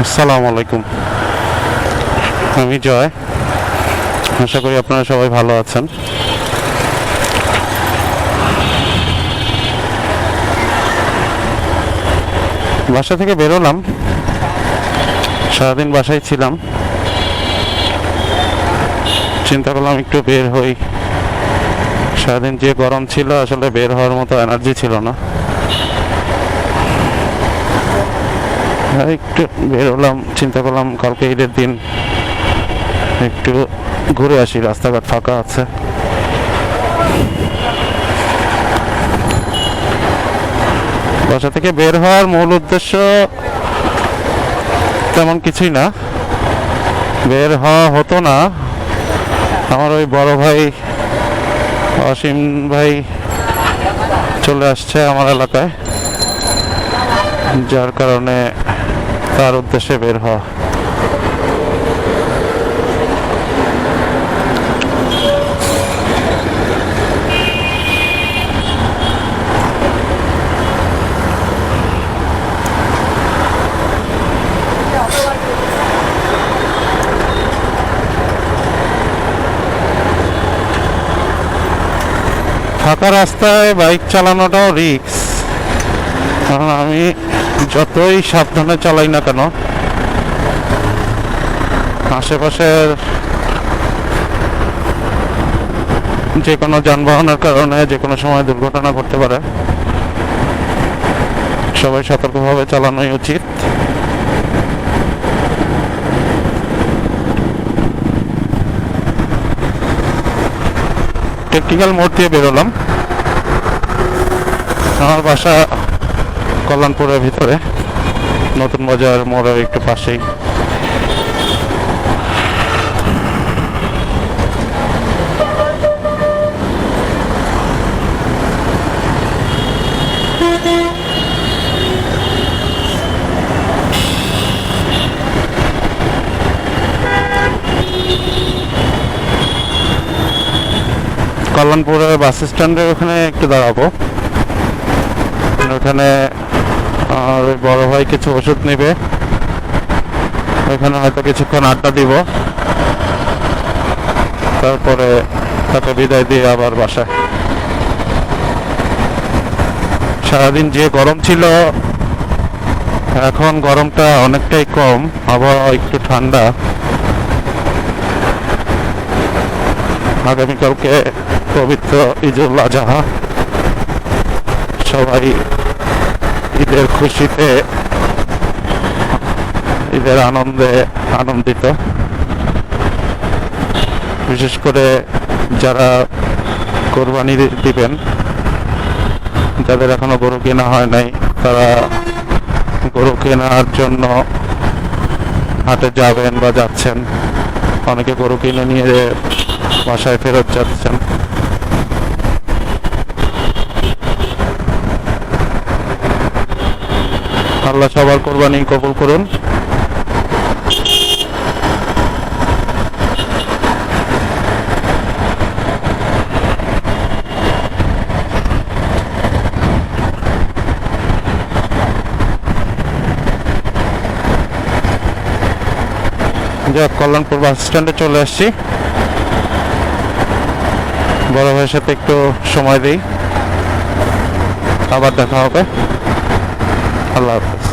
আসসালামু আলাইকুম। আমি জয়। আশা করি আপনারা সবাই ভালো আছেন। বাসা থেকে বেরোলাম, সারাদিন বাসায় ছিলাম, চিন্তা করলাম একটু বের হই। সারাদিন যে গরম ছিল, আসলে বের হওয়ার মতো এনার্জি ছিল না। একটু বেরোলাম, চিন্তা করলাম কালকে ঈদের দিন একটু ঘুরে আসি, রাস্তাঘাট ফাঁকা আছে। বাসা থেকে বের হওয়ার মূল উদ্দেশ্য তেমন কিছুই না, বের হওয়া হতো না। আমার ওই বড় ভাই অসীম ভাই চলে আসছে আমার এলাকায়, যার কারণে তার উদ্দেশ্যে বের হওয়া। ফাঁকা রাস্তায় বাইক চালানোটাও রিস্ক, কারণ আমি যতই সাবধানে চালাই না কেন, আশেপাশের যে কোনো যানবাহনের কারণে যে কোনো সময় দুর্ঘটনা ঘটতে পারে। সবাই সতর্কভাবে চালানোই উচিত। টেকনিক্যাল মোড় দিয়ে বেরোলাম। আমার বাসা কল্যাণপুরের ভিতরে, নতুন বাজার মোড়ের একটু পাশেই। কল্যাণপুরের বাস স্ট্যান্ডের ওখানে একটু দাঁড়াবো। ওখানে আর ওই বড় ভাই কিছু ওষুধ নেবে, ওইখানে হয়তো কিছুক্ষণ আড্ডা দিব, তারপরে তাকে বিদায় দিয়ে আবার বাসায়। সারাদিন যে গরম ছিল, এখন গরমটা অনেকটাই কম, আবহাওয়া একটু ঠান্ডা। আগামীকালকে পবিত্র ঈদুল আজহা, সবাই ঈদের খুশিতে, ঈদের আনন্দে আনন্দিত। বিশেষ করে যারা কোরবানি দিবেন, যাদের এখনো গরু কেনা হয় নাই, তারা গরু কেনার জন্য হাটে যাবেন বা যাচ্ছেন। অনেকে গরু কিনে নিয়ে বাসায় ফেরত যাচ্ছেন। আল্লাহ সবার কোরবানি কবুল করুন। যাক, কল্যাণপুর বাস স্ট্যান্ডে চলে আসছি। বড় ভাইয়ের সাথে একটু সময় দিই, আবার দেখা হবে। আল্লাহ হাফেজ।